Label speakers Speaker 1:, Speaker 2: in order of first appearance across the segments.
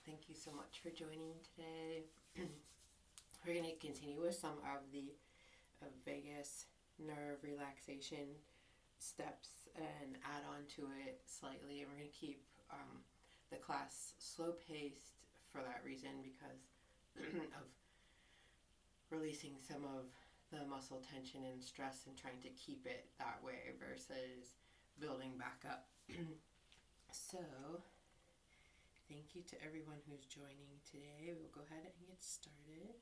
Speaker 1: Thank you so much for joining today. We're going to continue with some of the vagus nerve relaxation steps and add on to it slightly. And we're going to keep the class slow paced for that reason, because of releasing some of the muscle tension and stress and trying to keep it that way versus building back up. So thank you to everyone who's joining today. We'll go ahead and get started.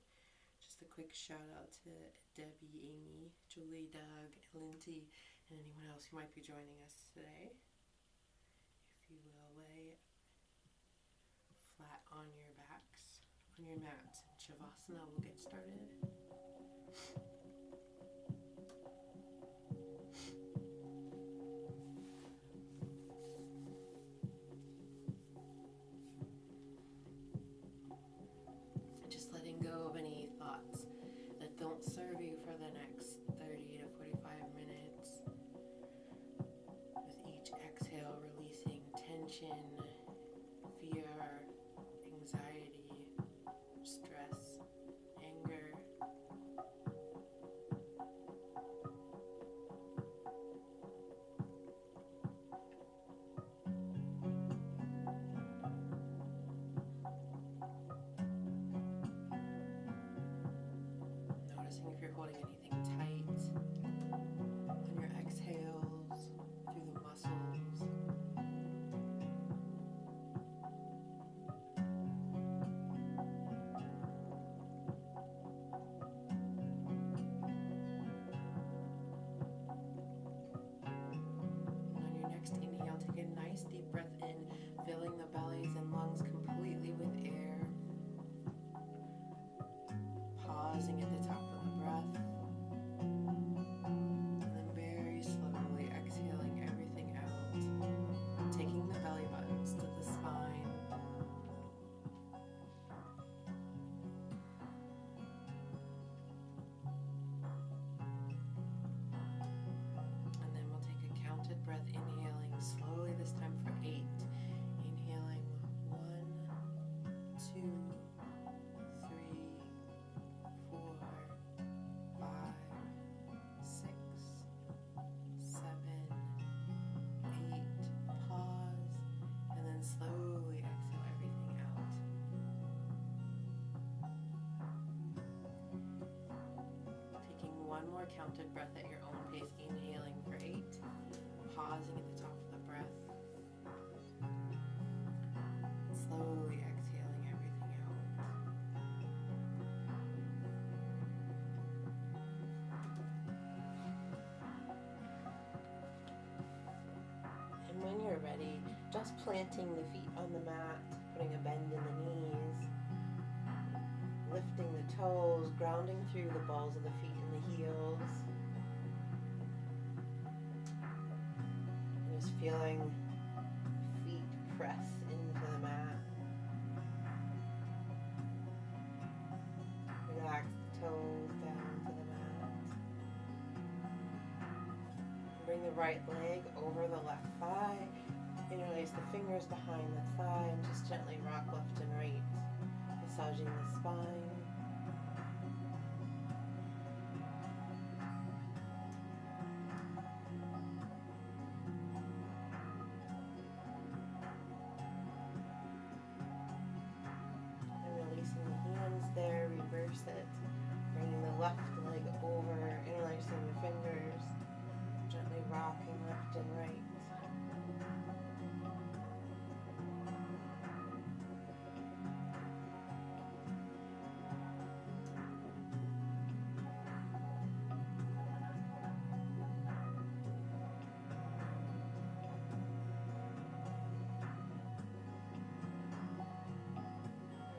Speaker 1: Just a quick shout out to Debbie, Amy, Julie, Doug, Lindsay, and anyone else who might be joining us today. If you will, lay flat on your backs, on your mats. Shavasana, we'll get started. Just letting go of any thoughts that don't serve you for the next 30 to 45 minutes. With each exhale, releasing tension, fear, anxiety, stress, anger. Noticing if you're holding anything tight on your exhales through the muscles. And on your next inhale, take a nice deep breath in, filling the bellies and lungs completely with air. Pausing at the top of the breath, and then very slowly exhaling everything out, taking the belly buttons to the spine. And then we'll take a counted breath, inhaling slowly this time for 8. Inhaling 1, 2, 3, 4, 5, 6, 7, 8. Pause, and then slowly exhale everything out. Taking one more counted breath at your own pace, inhaling for 8, pausing at the top of the breath, slowly exhaling everything out. And when you're ready, just planting the feet on the mat, putting a bend in the knees, lifting the toes, grounding through the balls of the feet and the heels. And just feeling feet press into the mat. Relax the toes down to the mat. Bring the right leg over the left thigh. Interlace the fingers behind the thigh and just gently rock left and right, massaging the spine. And releasing the hands there, reverse it. Bringing the left leg over, interlacing the fingers, gently rocking left and right.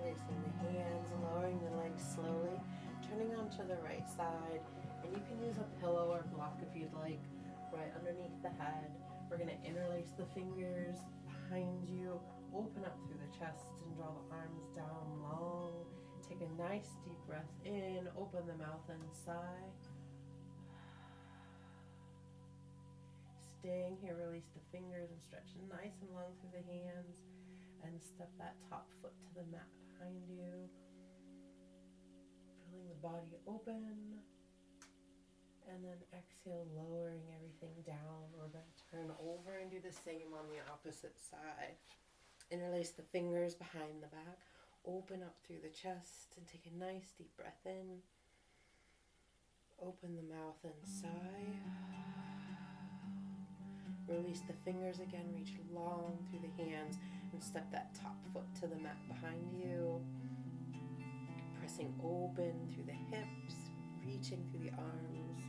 Speaker 1: Releasing the hands, lowering the legs slowly, turning onto the right side. And you can use a pillow or block if you'd like, right underneath the head. We're going to interlace the fingers behind you, open up through the chest and draw the arms down long. Take a nice deep breath in, open the mouth and sigh. Staying here, release the fingers and stretch nice and long through the hands. And Step that top foot to the mat behind you. Feeling the body open. And then exhale, lowering everything down. We're going to turn over and do the same on the opposite side. Interlace the fingers behind the back. Open up through the chest and take a nice deep breath in. Open the mouth and sigh. Release the fingers again. Reach long through the hands and step that top foot to the mat behind you. Pressing open through the hips, reaching through the arms.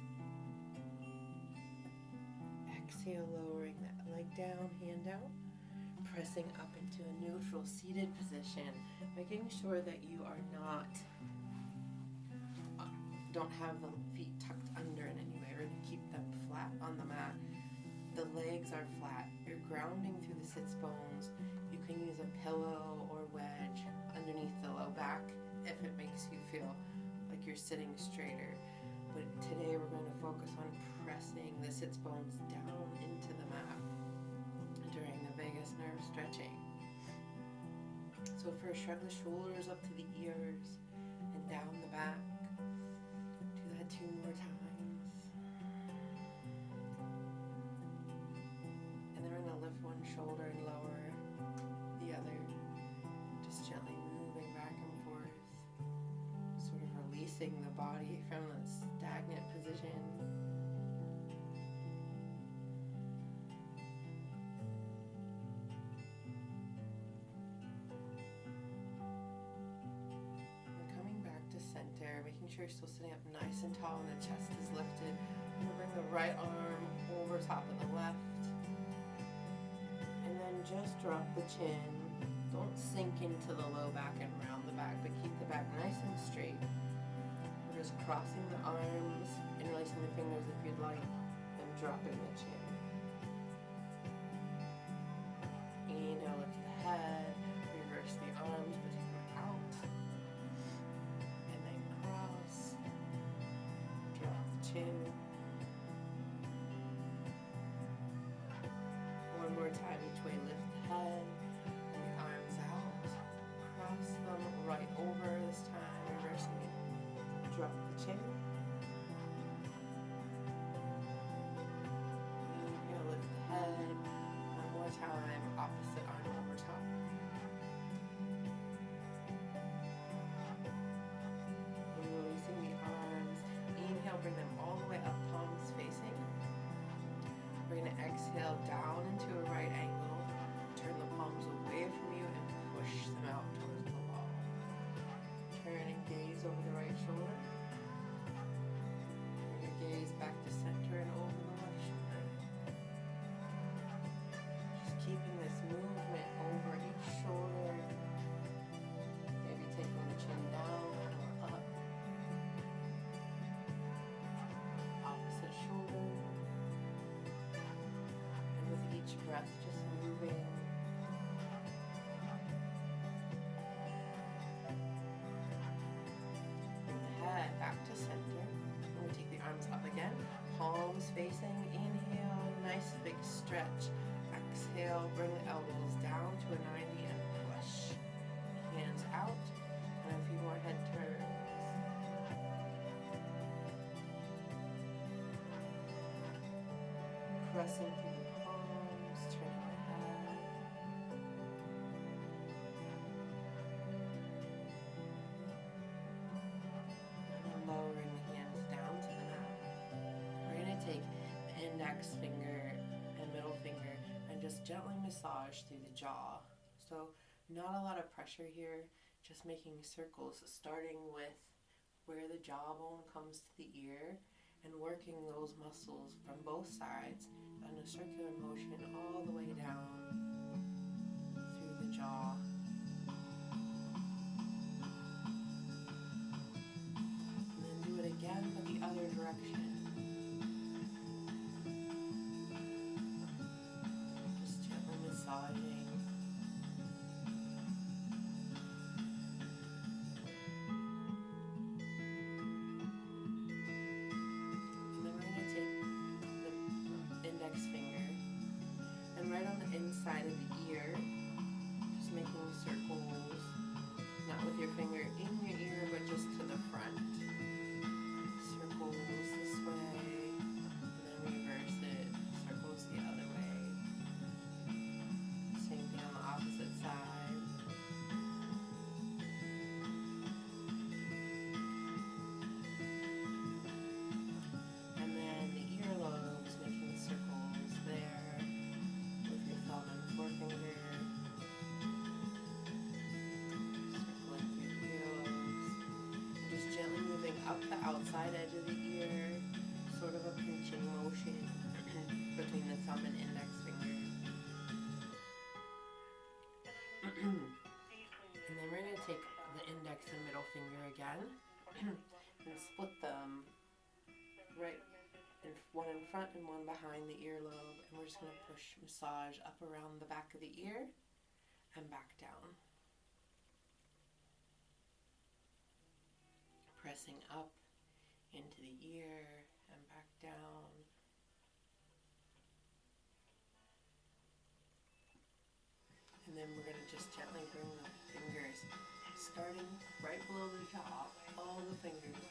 Speaker 1: Exhale, lowering that leg down, hand out. Pressing up into a neutral seated position, making sure that you are don't have the feet tucked under in any way. We're going to keep them flat on the mat. The legs are flat. You're grounding through the sits bones. You can use a pillow or wedge underneath the low back if it makes you feel like you're sitting straighter. But today we're going to focus on pressing the sits bones down into the mat during the vagus nerve stretching. So first, shrug the shoulders up to the ears and down the back. Do that 2 more times. And then we're going to lift one shoulder and lower the other. Just gently moving back and forth. Sort of releasing the body from the stagnant position. Center, making sure you're still sitting up nice and tall and the chest is lifted. We're going to bring the right arm over top of the left. And then just drop the chin. Don't sink into the low back and round the back, but keep the back nice and straight. We're just crossing the arms, interlacing the fingers if you'd like, and dropping the chin. Inhale, lift the head, reverse the arms, but take them out. Chin. One more time each way, lift the head and the arms out. Cross them right over this time, reversing it. Drop the chin. Inhale, lift the head. One more time, opposite arm over top. Releasing the arms. Inhale, bring them all the way up, palms facing. We're going to exhale down into a right angle. Turn the palms away from you and push them out towards the wall. Turn and gaze over the right shoulder. Bring your gaze back to center and over the left shoulder. Just keeping this movement over each shoulder. Maybe taking the chin down or up. Opposite shoulder. And with each breath, just moving. Bring the head back to center. And we take the arms up again. Palms facing. Inhale, nice big stretch. Exhale, bring the elbows down to a 90 and push. Hands out. And a few more head turns. Pressing through the palms, turning the head. And then lowering the hands down to the mat. We're going to take the index finger and middle finger and just gently massage through the jaw. So not a lot of pressure here, just making circles starting with where the jawbone comes to the ear and working those muscles from both sides in a circular motion all the way down through the jaw. And then do it again but the other direction. Just gently massaging. Finger and right on the inside of the ear, just making outside edge of the ear, sort of a pinching motion between the thumb and index finger. And then we're going to take the index and middle finger again and split them right, one in front and one behind the earlobe, and we're just going to massage up around the back of the ear and back down. Pressing up into the ear and back down. And then we're going to just gently bring the fingers, starting right below the jaw, all the fingers,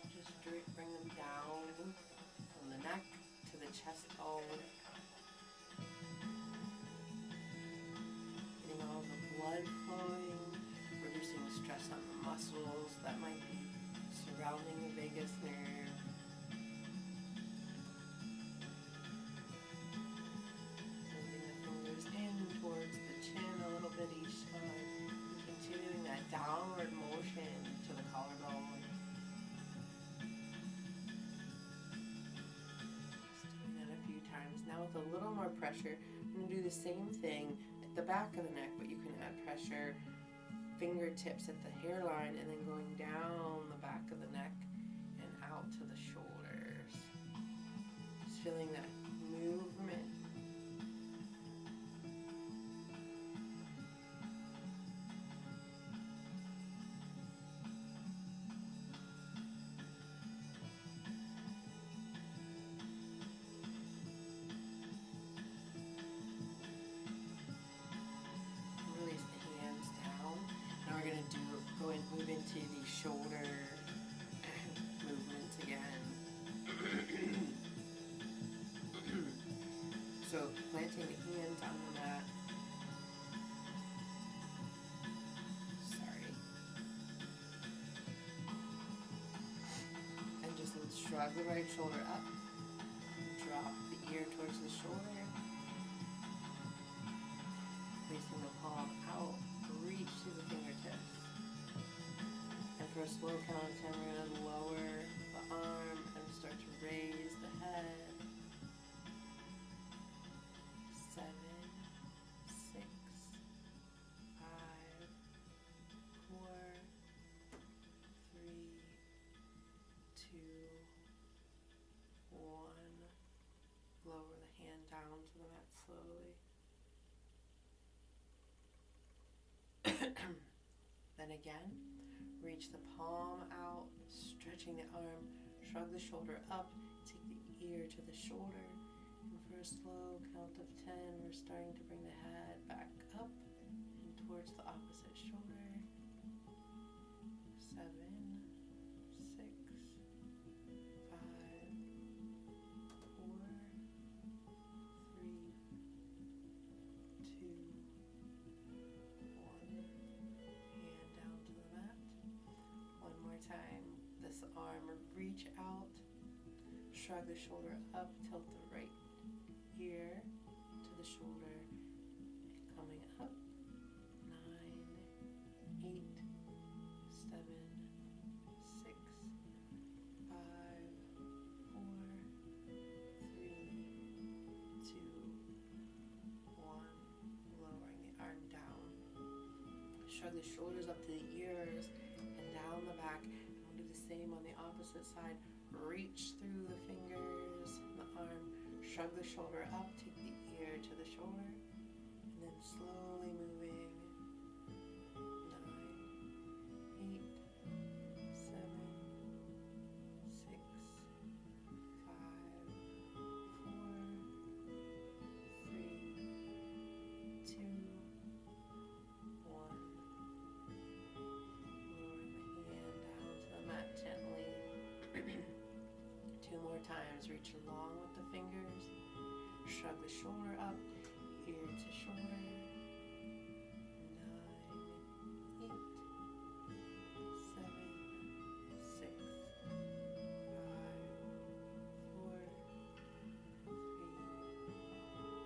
Speaker 1: just bring them down from the neck to the chest bone, getting all the blood flowing, reducing stress on the muscles that might be surrounding the vagus nerve. Towards the chin a little bit each time, continuing that downward motion to the collarbone. Just doing that a few times. Now with a little more pressure, I'm going to do the same thing at the back of the neck, but you can add pressure, fingertips at the hairline, and then going down the back of the neck and out to the shoulders. Just feeling that movement. Move into the shoulder movements again. So planting the hands on the mat. Sorry. And just shrug the right shoulder up. Drop the ear towards the shoulder. Placing the palm out. Reach to the fingertips. For a slow count of 10, we're going to lower the arm and start to raise the head. 7, 6, 5, 4, 3, 2, 1. Lower the hand down to the mat slowly. Then again. Reach the palm out, stretching the arm, shrug the shoulder up, take the ear to the shoulder, and for a slow count of 10, we're starting to bring the head back up and towards the opposite shoulder. 7, 6, 5, 4, 3, 2, 1. Hand down to the mat. One more time. This arm, reach out, shrug the shoulder up, tilt the right ear to the shoulder, coming up. 9, 8, 7, 6, 5, 4, 3, 2, 1. Lowering the arm down. Shrug the shoulders up to the ears and down the back. And we'll do the same on the opposite side. Reach through the fingers, the arm, shrug the shoulder up, take the ear to the shoulder, and then slowly moving. 9, 8, 7, 6, 5, 4, 3, 2, 1. Gently. 2 more times. Reach along with the fingers. Shrug the shoulder up, ear to shoulder. 9, 8, 7, 6, 5, 4, 3,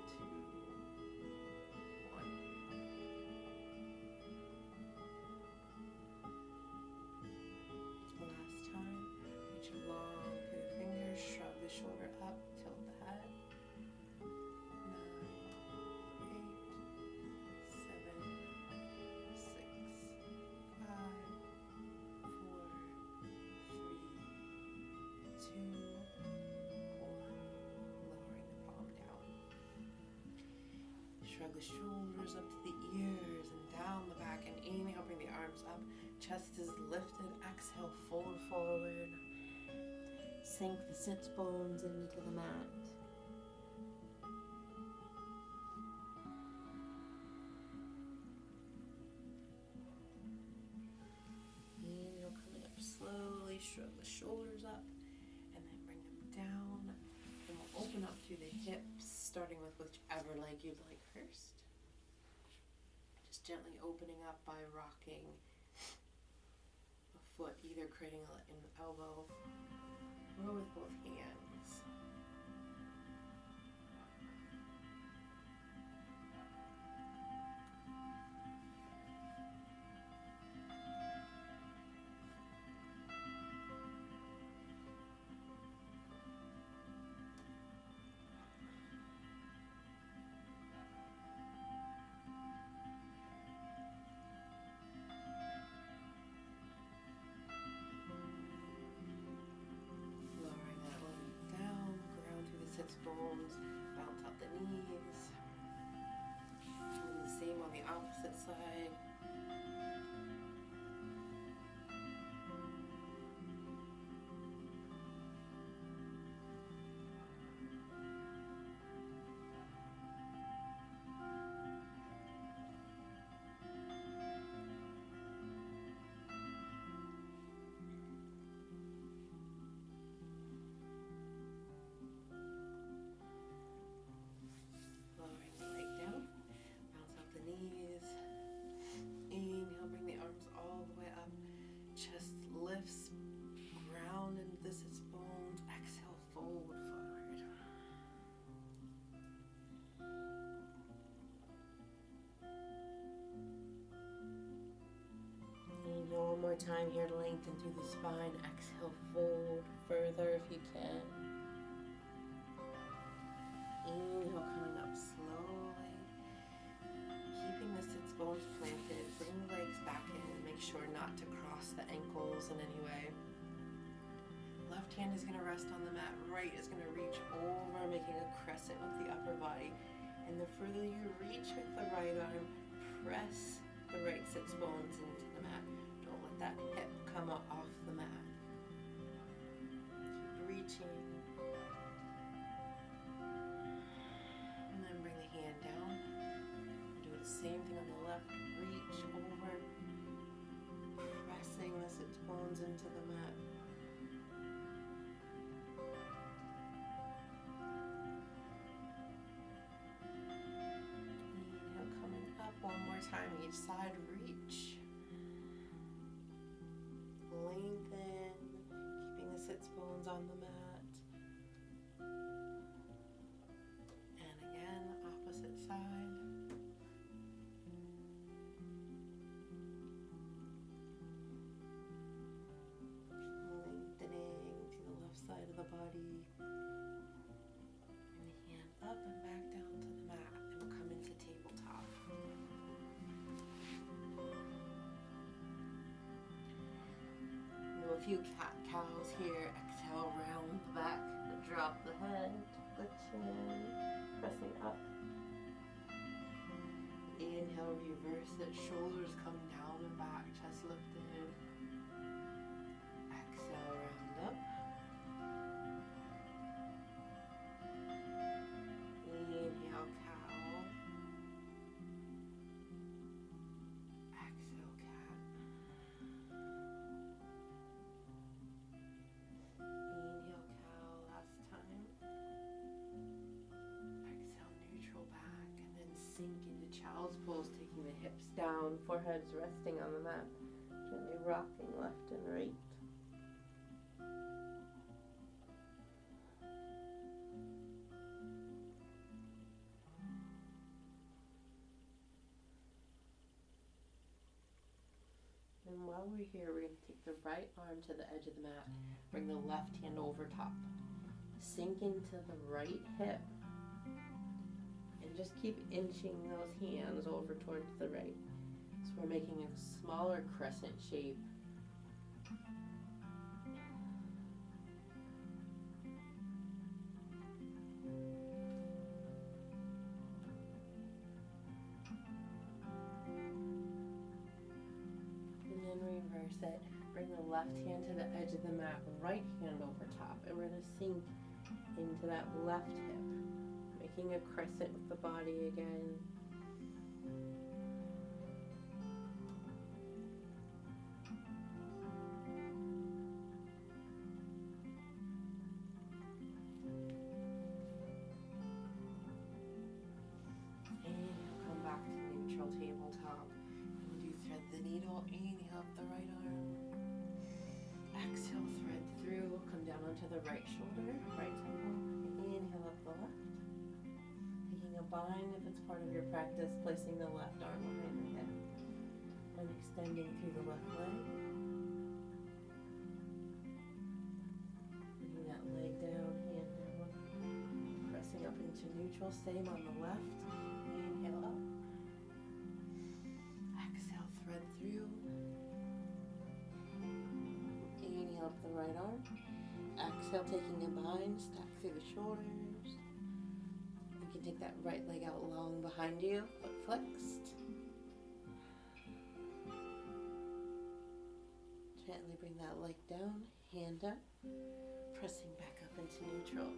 Speaker 1: 2, 1. Last time, reach the shoulders up to the ears and down the back. And inhale, bring the arms up. Chest is lifted. Exhale, fold forward. Sink the sits bones into the mat. Inhale, coming up slowly. Shrug the shoulders up. And then bring them down. And we'll open up through the hips, starting with whichever leg you'd like first. Just gently opening up by rocking a foot, either creating an elbow or with both hands. Bones, bounce out the knees. And the same on the opposite side. One more time here to lengthen through the spine. Exhale, fold further if you can. Inhale, coming up slowly. Keeping the sits bones planted. Bring the legs back in. Make sure not to cross the ankles in any way. Left hand is going to rest on the mat. Right is going to reach over, making a crescent with the upper body. And the further you reach with the right arm, press the right sits bones into the mat. Don't let that hip come up off the mat. Keep reaching. And then bring the hand down. Do the same thing on the left. Reach over, pressing the sits bones into the mat. Inhale, coming up one more time. Each side, reach. Lengthen, keeping the sits bones on the mat. And again, opposite side. Lengthening to the left side of the body. And the hand up and back down to the mat. And we'll come into tabletop. Do a few cat-cows here. Exhale, round the back. Drop the head, the chin, pressing up. Inhale, reverse it. Shoulders come down and back. Chest lifted. Exhale, round up. Inhale, cow. Exhale, cat. Inhale, cow, last time. Exhale, neutral back, and then sink into child's pose, taking the hips down, foreheads resting on the mat, gently rocking left and right. And while we're here, we're going to take the right arm to the edge of the mat, bring the left hand over top, sink into the right hip, and just keep inching those hands over towards the right. So we're making a smaller crescent shape. reverse it. Bring the left hand to the edge of the mat, right hand over top, and we're going to sink into that left hip, making a crescent with the body again. Tabletop. And do thread the needle. Inhale up the right arm. Exhale, thread through. Come down onto the right shoulder, right temple. Inhale up the left. Taking a bind if it's part of your practice, placing the left arm behind the hip and extending through the left leg. Bringing that leg down, hand down. Pressing up into neutral. Same on the left. Inhale up. Thread through. Inhale up the right arm. Exhale, taking a bind, stack through the shoulders. You can take that right leg out long behind you, foot flexed. Gently bring that leg down, hand up, pressing back up into neutral.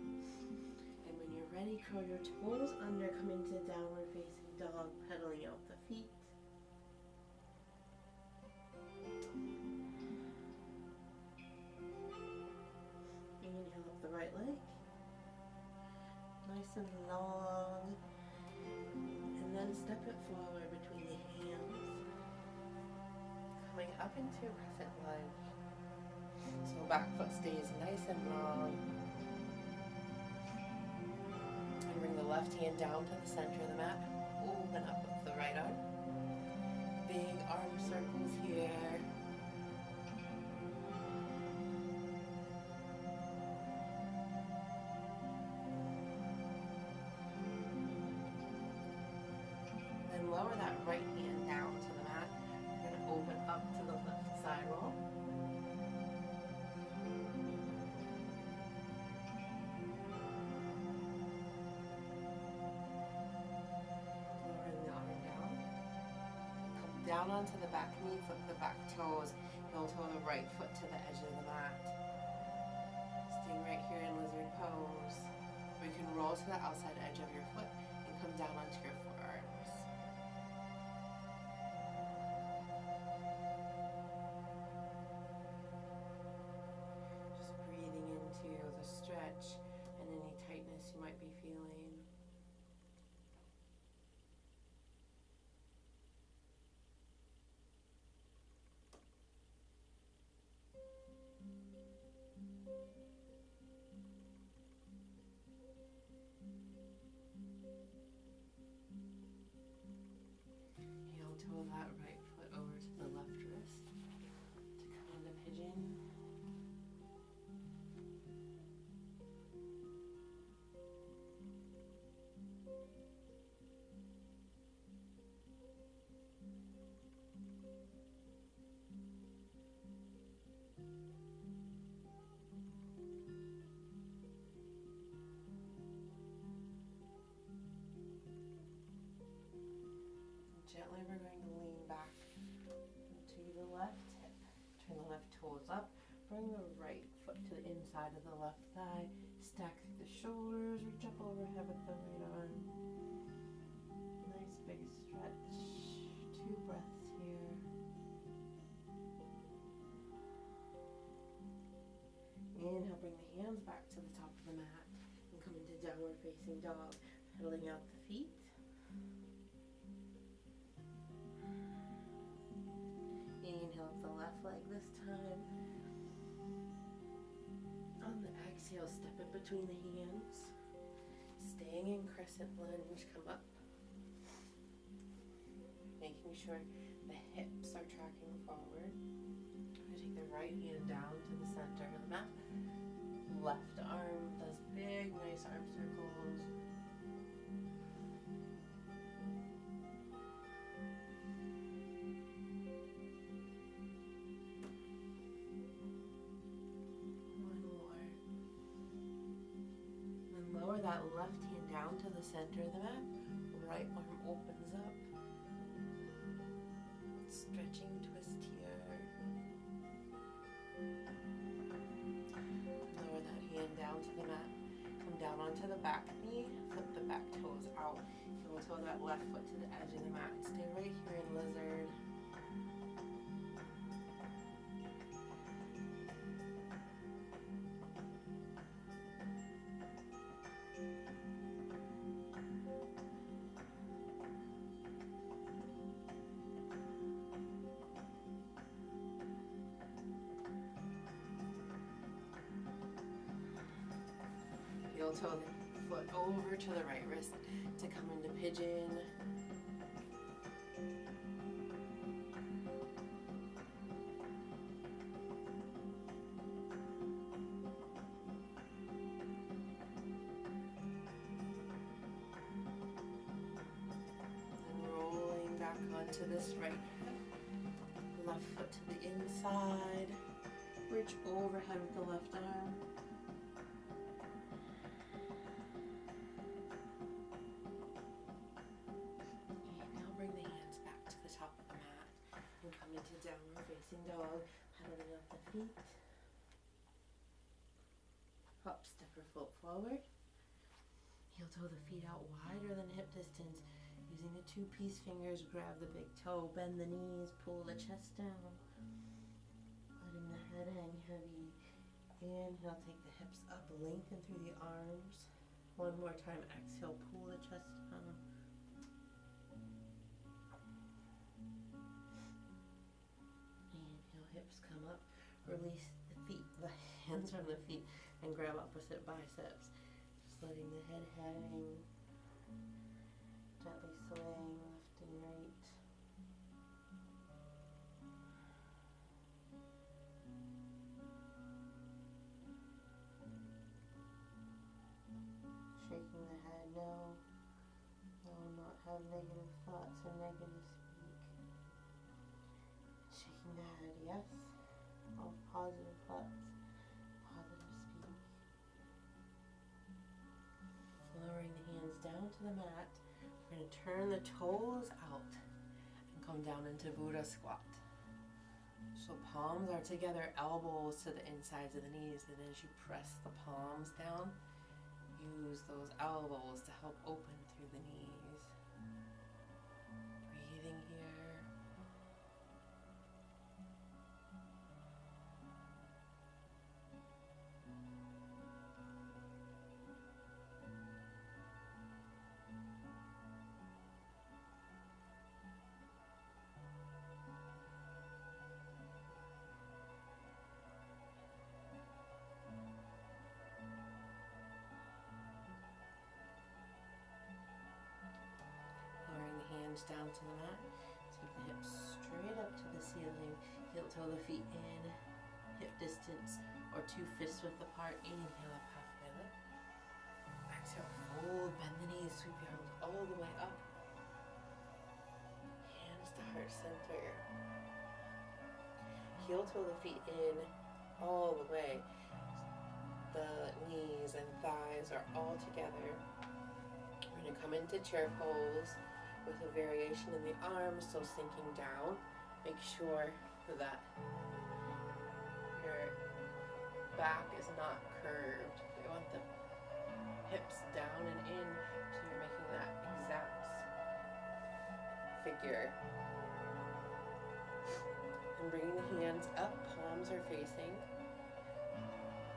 Speaker 1: And when you're ready, curl your toes under, come into downward facing dog, pedaling out the feet. Inhale up the right leg, nice and long, and then step it forward between the hands, coming up into crescent lunge. So back foot stays nice and long, and bring the left hand down to the center of the mat. Open up with the right arm. Big arm circles here. Lower that right hand down to the mat. We're going to open up to the left side roll. Lowering the arm down. Come down onto the back knee, flip the back toes. Heel toe the right foot to the edge of the mat. Staying right here in lizard pose. Or you can roll to the outside edge of your foot and come down onto your forearms. The stretch and any tightness you might be feeling. Heel toe that right foot over to the left wrist to come into pigeon. Gently we're going to lean back to the left hip. Turn the left toes up. Bring the right foot to the inside of the left thigh. Stack through the shoulders. Reach up overhead with the right arm. Nice big stretch. 2 breaths here. Inhale, bring the hands back to the top of the mat and come into downward facing dog. Pedaling out the feet. Inhale up the left leg this time. On the exhale, step it between the hands. Staying in crescent lunge, come up. Making sure the hips are tracking forward. I'm going to take the right hand down to the center of the mat. Left arm does big, nice arm circles. That left hand down to the center of the mat. Right arm opens up. Stretching twist here. back knee, flip the back toes out. Heel toe that left foot to the edge of the mat and stay right here in lizard. Heel toe the foot over to the right wrist to come into pigeon. And rolling back onto this right hip. Left foot to the inside. Reach overhead with the left arm. Into downward facing dog, pedaling up the feet. Hop, step or float forward. Heel toe the feet out wider than hip distance. Using the 2-piece fingers, grab the big toe, bend the knees, pull the chest down. Letting the head hang heavy. Inhale, take the hips up, lengthen through the arms. One more time, exhale, pull the chest down. Hips come up, release the hands from the feet, and grab opposite biceps. Just letting the head hang, gently swaying left and right. Shaking the head, no, not have negative thoughts or negative speak. Shaking the head, yes. All positive thoughts, positive speak. Lowering the hands down to the mat. We're going to turn the toes out and come down into Buddha squat. So palms are together, elbows to the insides of the knees, and as you press the palms down, use those elbows to help open through the knees. Breathing here. Hands down to the mat. Take the hips straight up to the ceiling. Heel toe the feet in, hip distance or 2 fists width apart. Inhale up, halfway lift. Exhale, fold, bend the knees, sweep your arms all the way up. Hands to heart center. Heel toe the feet in all the way. The knees and thighs are all together. We're going to come into chair pose with a variation in the arms, so sinking down. Make sure that your back is not curved. You want the hips down and in, so you're making that exact figure. And bringing the hands up, palms are facing.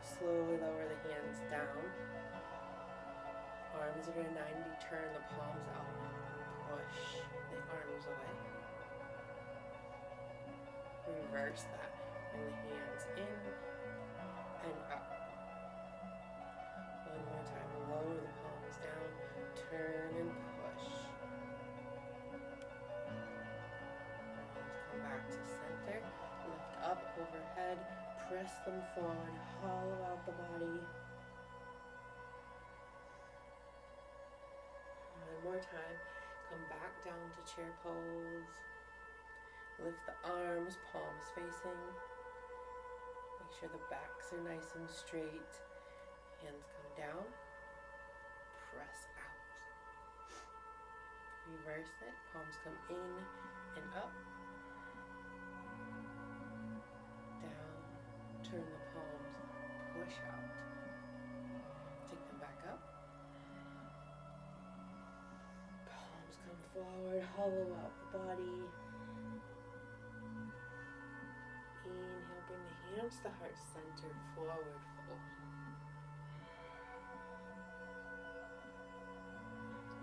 Speaker 1: Slowly lower the hands down. Arms at a 90 turn, the palms out. Push the arms away. Reverse that. Bring the hands in and up. One more time. Lower the palms down. Turn and push. Come back to center. Lift up overhead. Press them forward. Hollow out the body. One more time. Come back down to chair pose. Lift the arms, palms facing. Make sure the backs are nice and straight. Hands come down. Press out. Reverse it. Palms come in and up. Down. Turn the palms. Push out. Take them back up. forward, hollow out the body. Inhale, bring the hands to the heart center, forward fold.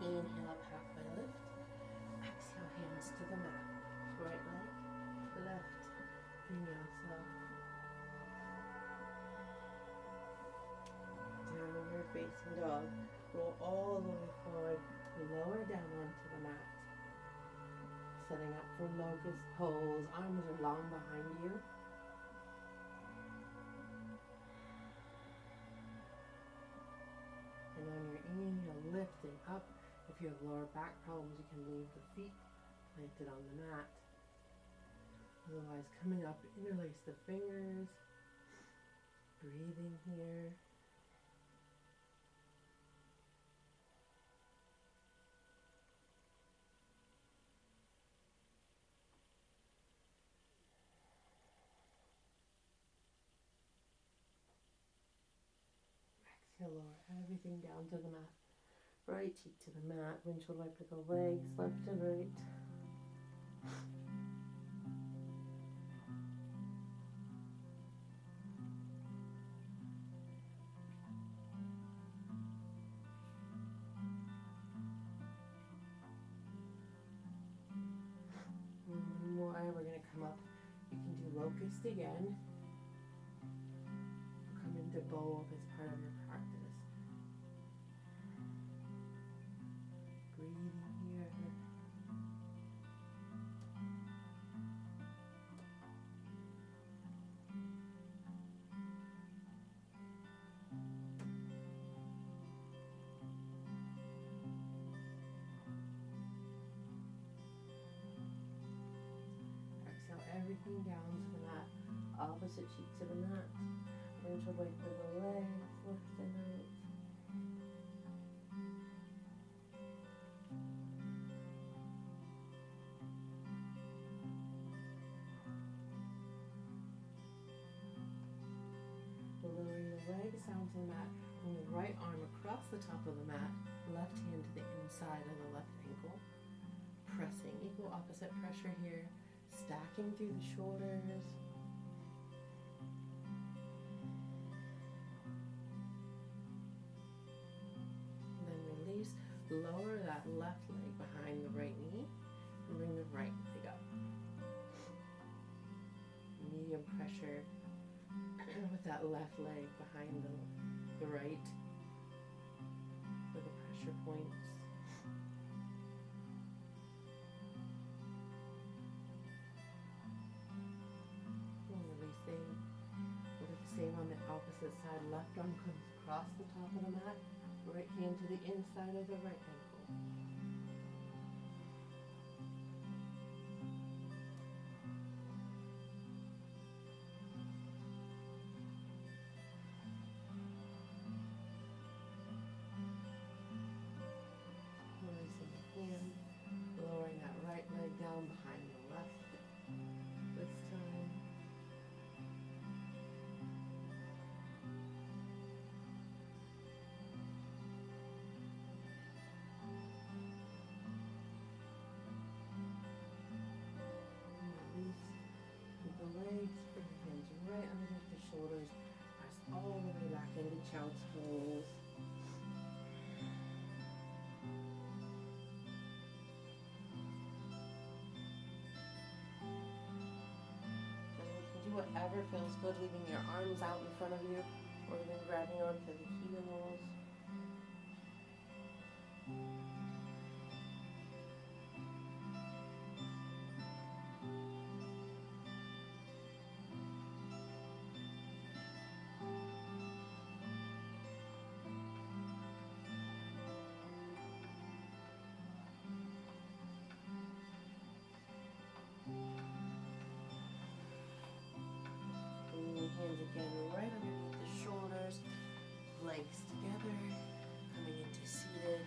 Speaker 1: Inhale up, halfway lift. Exhale, hands to the mat. Right leg, left vinyasa. Downward facing dog. Roll all the way forward, lower down onto the mat. Setting up for locust pose. Arms are long behind you. And on your inhale, lifting up. If you have lower back problems, you can leave the feet planted on the mat. Otherwise, coming up, interlace the fingers. Breathing here. Exhale, lower everything down to the mat. Right cheek to the mat, windshield wiper the legs, left and right. One more, we're going to come up. You can do locust again. Come into bow as part of your practice. Breathing here. Exhale everything down to the mat. Opposite cheek to the mat. Windshield wiper the legs, left and right. Lowering the legs down to the mat. Bring the right arm across the top of the mat. Left hand to the inside of the left ankle. Pressing, equal opposite pressure here. Stacking through the shoulders. Then release. Lower that left leg behind the right knee. And bring the right leg up. Medium pressure with that left leg behind the right for the pressure points. And releasing. We'll do the same on the opposite side. Left arm comes across the top of the mat. Right hand to the inside of the right ankle. Lowering that right leg down behind the left this time. Release. Keep the legs, bring the hands right underneath the shoulders. Press all the way back into child's pose. Whatever feels good, leaving your arms out in front of you, or even grabbing onto the heels. Hands again right underneath the shoulders, legs together, coming into seated.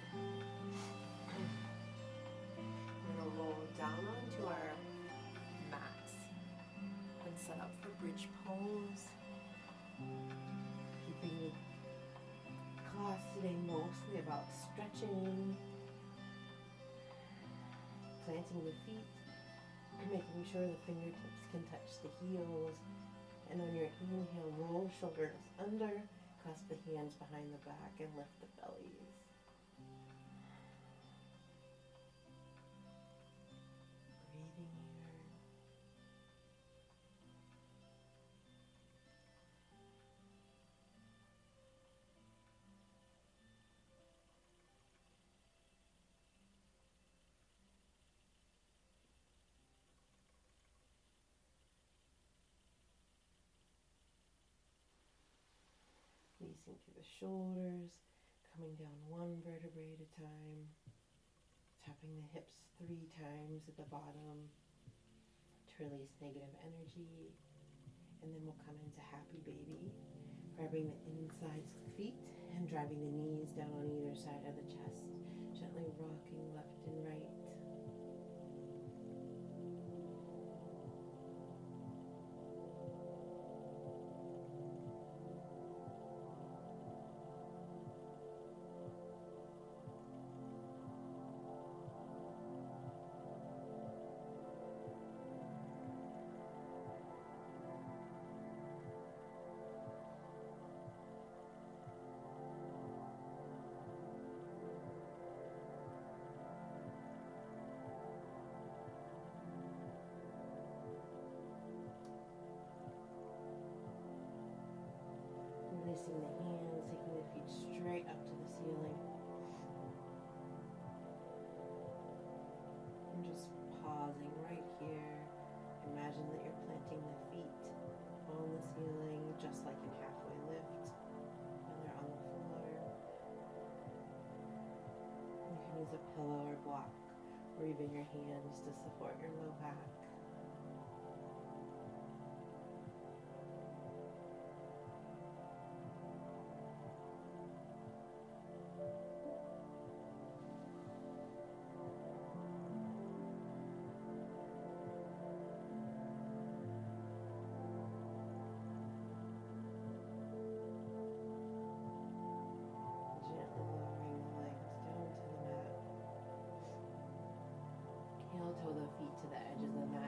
Speaker 1: We're going to roll down onto our mats and set up for bridge pose. Keeping the class today mostly about stretching. planting the feet, making sure the fingertips can touch the heels. And on your inhale, roll shoulders under, clasp the hands behind the back, and lift the bellies. Breathing here. Releasing through the shoulders, coming down one vertebrae at a time, tapping the hips 3 times at the bottom to release negative energy, and then we'll come into happy baby, grabbing the insides of the feet and driving the knees down on either side of the chest, gently rocking left and right. Releasing the hands, taking the feet straight up to the ceiling. And just pausing right here. Imagine that you're planting the feet on the ceiling, just like in halfway lift, and they're on the floor. You can use a pillow or block, or even your hands to support your low back. Toe the feet to the edges of the mat.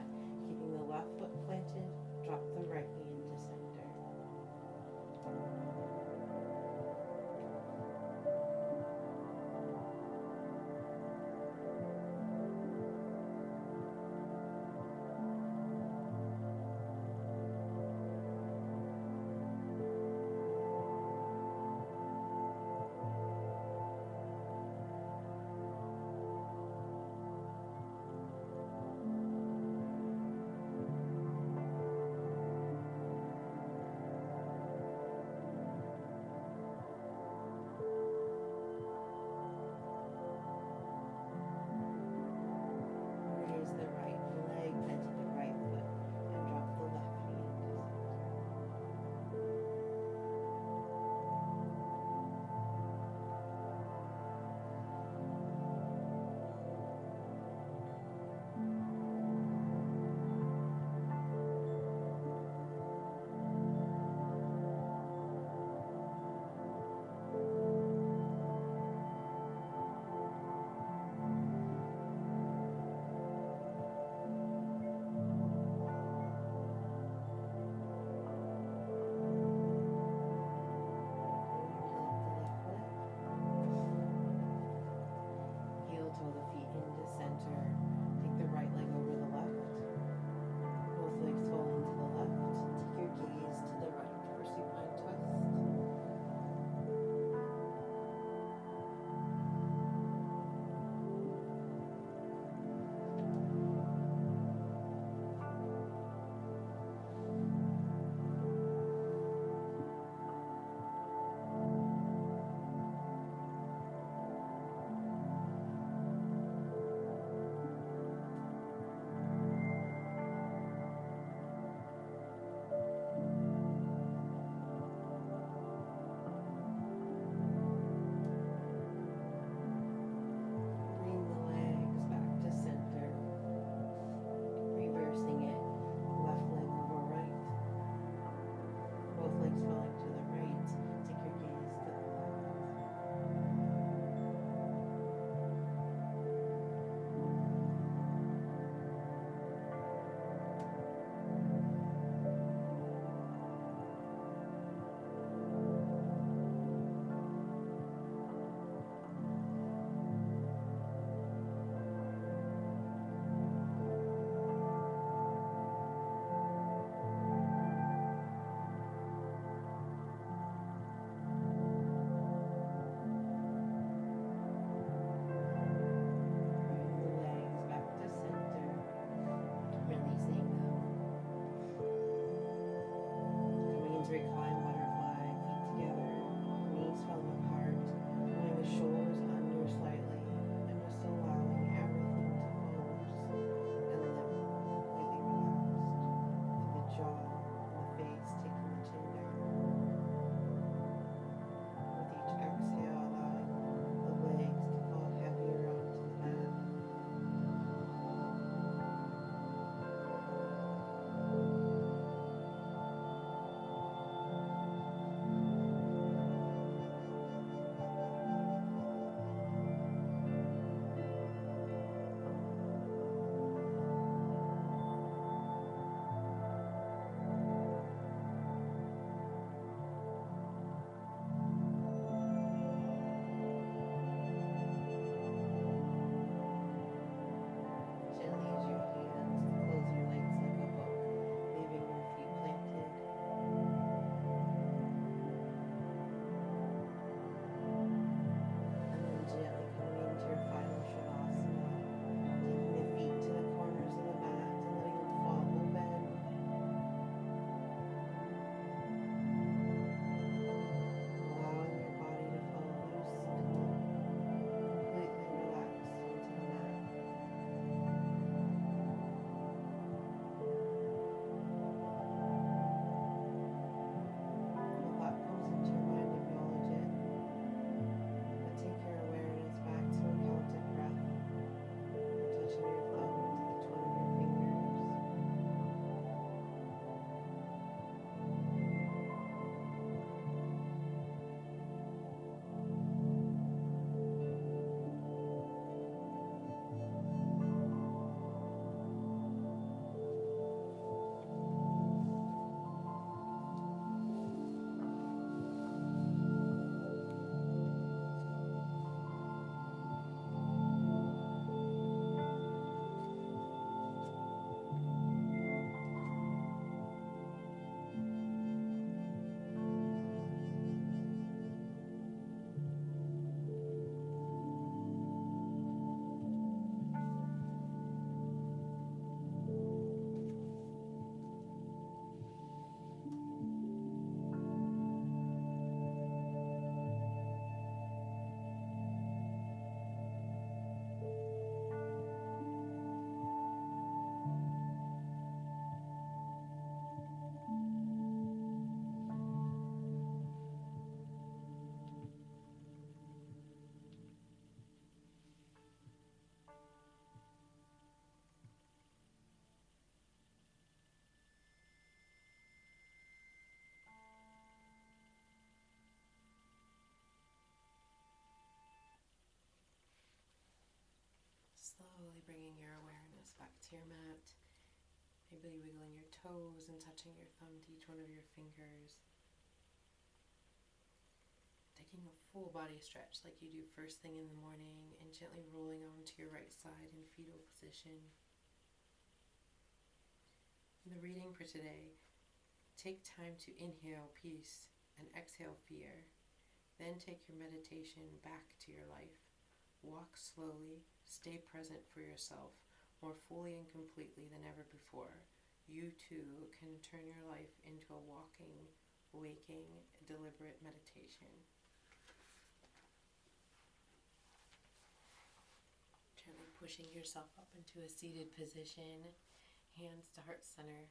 Speaker 1: straight climb, butterfly, feet together, knees falling apart, moving the shoulders under slightly, and just allowing everything to fall loose and limp, completely relaxed. Through the jaw and the face, taking the chin down. With each exhale, allowing the legs to fall heavier onto the mat. Gently use your hands to close your legs like a book, leaving your feet planted. And then gently coming into your final Shavasana, taking the feet to the corners of the mat and letting them fall open. Allowing your body to fall loose and completely relaxed onto the mat. If a thought comes into your mind, acknowledge it, but take your awareness back to a Celtic breath, touching your thumb to each one of your fingers. Slowly bringing your awareness back to your mat, maybe wiggling your toes and touching your thumb to each one of your fingers. Taking a full body stretch like you do first thing in the morning and gently rolling onto your right side in fetal position. In the reading for today, take time to inhale peace and exhale fear. Then take your meditation back to your life. Walk slowly, stay present for yourself, more fully and completely than ever before. You too can turn your life into a walking, waking, deliberate meditation. Gently pushing yourself up into a seated position, hands to heart center.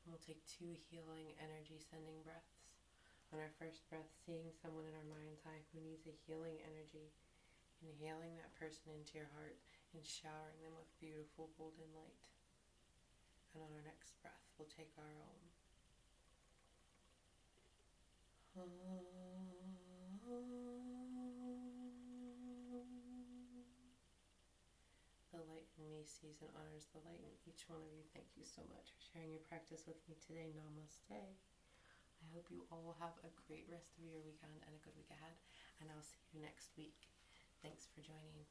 Speaker 1: And we'll take 2 healing energy sending breaths. On our first breath, seeing someone in our mind's eye who needs a healing energy. Inhaling that person into your heart and showering them with beautiful golden light. And on our next breath, we'll take our own. The light in me sees and honors the light in each one of you. Thank you so much for sharing your practice with me today. Namaste. I hope you all have a great rest of your weekend and a good week ahead, and I'll see you next week. Thanks for joining.